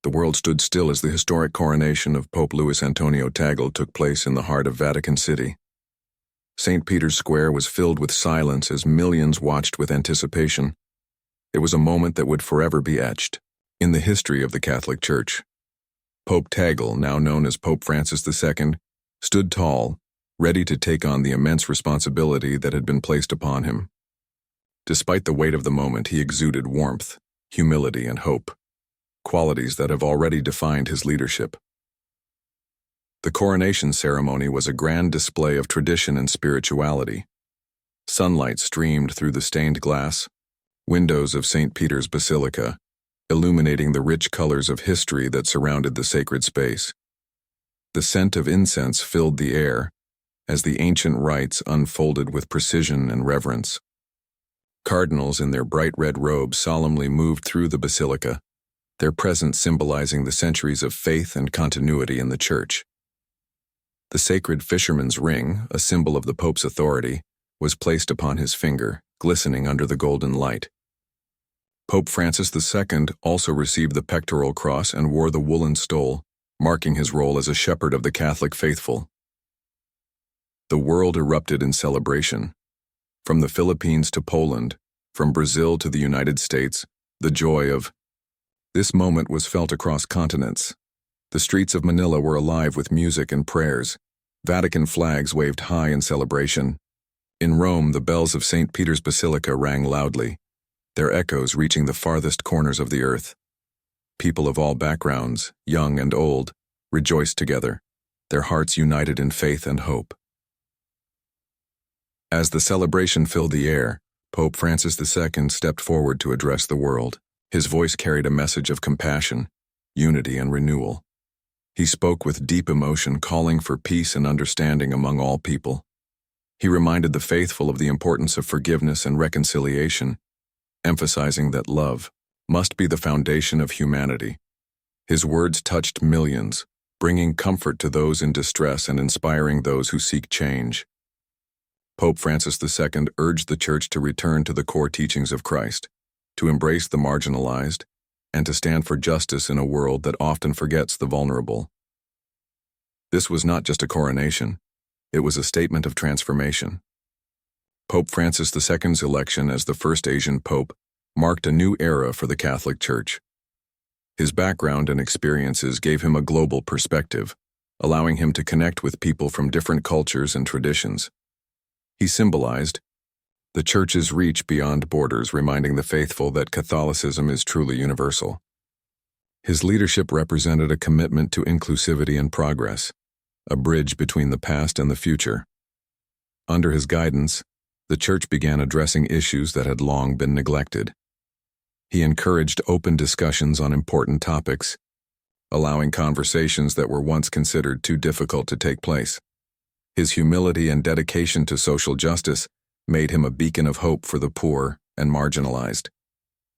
The world stood still as the historic coronation of Pope Luis Antonio Tagle took place in the heart of Vatican City. St. Peter's Square was filled with silence as millions watched with anticipation. It was a moment that would forever be etched in the history of the Catholic Church. Pope Tagle, now known as Pope Francis II, stood tall, ready to take on the immense responsibility that had been placed upon him. Despite the weight of the moment, he exuded warmth, humility, and hope, qualities that have already defined his leadership. The coronation ceremony was a grand display of tradition and spirituality. Sunlight streamed through the stained glass windows of St. Peter's Basilica, illuminating the rich colors of history that surrounded the sacred space. The scent of incense filled the air as the ancient rites unfolded with precision and reverence. Cardinals in their bright red robes solemnly moved through the basilica, their presence symbolizing the centuries of faith and continuity in the Church. The sacred fisherman's ring, a symbol of the Pope's authority, was placed upon his finger, glistening under the golden light. Pope Francis II also received the pectoral cross and wore the woolen stole, marking his role as a shepherd of the Catholic faithful. The world erupted in celebration. From the Philippines to Poland, from Brazil to the United States, the joy of this moment was felt across continents. The streets of Manila were alive with music and prayers. Vatican flags waved high in celebration. In Rome, the bells of St. Peter's Basilica rang loudly, their echoes reaching the farthest corners of the earth. People of all backgrounds, young and old, rejoiced together, their hearts united in faith and hope. As the celebration filled the air, Pope Francis II stepped forward to address the world. His voice carried a message of compassion, unity, and renewal. He spoke with deep emotion, calling for peace and understanding among all people. He reminded the faithful of the importance of forgiveness and reconciliation, emphasizing that love must be the foundation of humanity. His words touched millions, bringing comfort to those in distress and inspiring those who seek change. Pope Francis II urged the Church to return to the core teachings of Christ, to embrace the marginalized, and to stand for justice in a world that often forgets the vulnerable. This was not just a coronation, it was a statement of transformation. Pope Francis II's election as the first Asian pope marked a new era for the Catholic Church. His background and experiences gave him a global perspective, allowing him to connect with people from different cultures and traditions. He symbolized the Church's reach beyond borders, reminding the faithful that Catholicism is truly universal. His leadership represented a commitment to inclusivity and progress, a bridge between the past and the future. Under his guidance, the Church began addressing issues that had long been neglected. He encouraged open discussions on important topics, allowing conversations that were once considered too difficult to take place. His humility and dedication to social justice made him a beacon of hope for the poor and marginalized.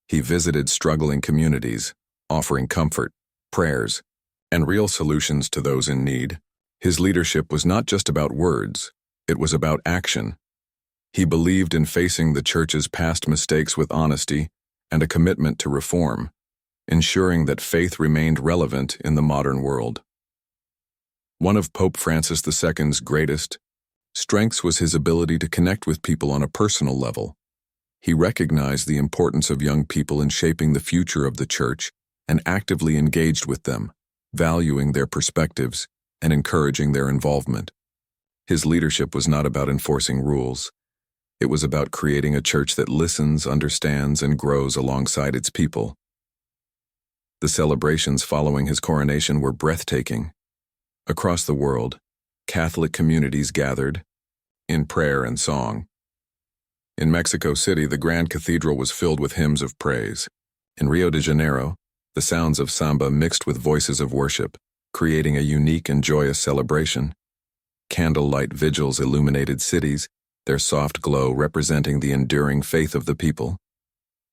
He visited struggling communities, offering comfort, prayers, and real solutions to those in need. His leadership was not just about words, it was about action. He believed in facing the Church's past mistakes with honesty and a commitment to reform, ensuring that faith remained relevant in the modern world. One of Pope Francis II's greatest strengths was his ability to connect with people on a personal level. He recognized the importance of young people in shaping the future of the Church and actively engaged with them, valuing their perspectives and encouraging their involvement. His leadership was not about enforcing rules. It was about creating a Church that listens, understands, and grows alongside its people. The celebrations following his coronation were breathtaking. Across the world, Catholic communities gathered in prayer and song. In Mexico City, the Grand Cathedral was filled with hymns of praise. In Rio de Janeiro, the sounds of samba mixed with voices of worship, creating a unique and joyous celebration. Candlelight vigils illuminated cities, their soft glow representing the enduring faith of the people.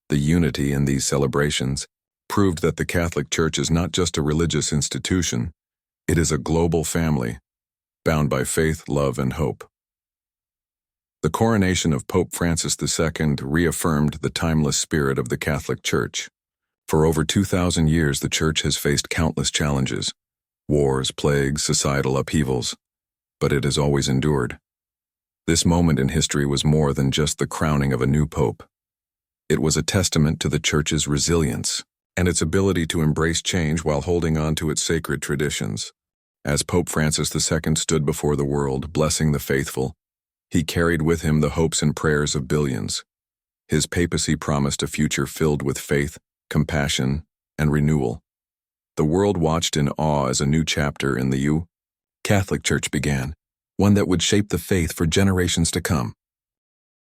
The unity in these celebrations proved that the Catholic Church is not just a religious institution, it is a global family, bound by faith, love, and hope. The coronation of Pope Francis II reaffirmed the timeless spirit of the Catholic Church, For over 2,000 years, the Church has faced countless challenges, wars, plagues, societal upheavals, but it has always endured. This moment in history was more than just the crowning of a new pope. It was a testament to the Church's resilience and its ability to embrace change while holding on to its sacred traditions. As Pope Francis II stood before the world, blessing the faithful, he carried with him the hopes and prayers of billions. His papacy promised a future filled with faith, compassion, and renewal. The world watched in awe as a new chapter in the Catholic Church began, one that would shape the faith for generations to come.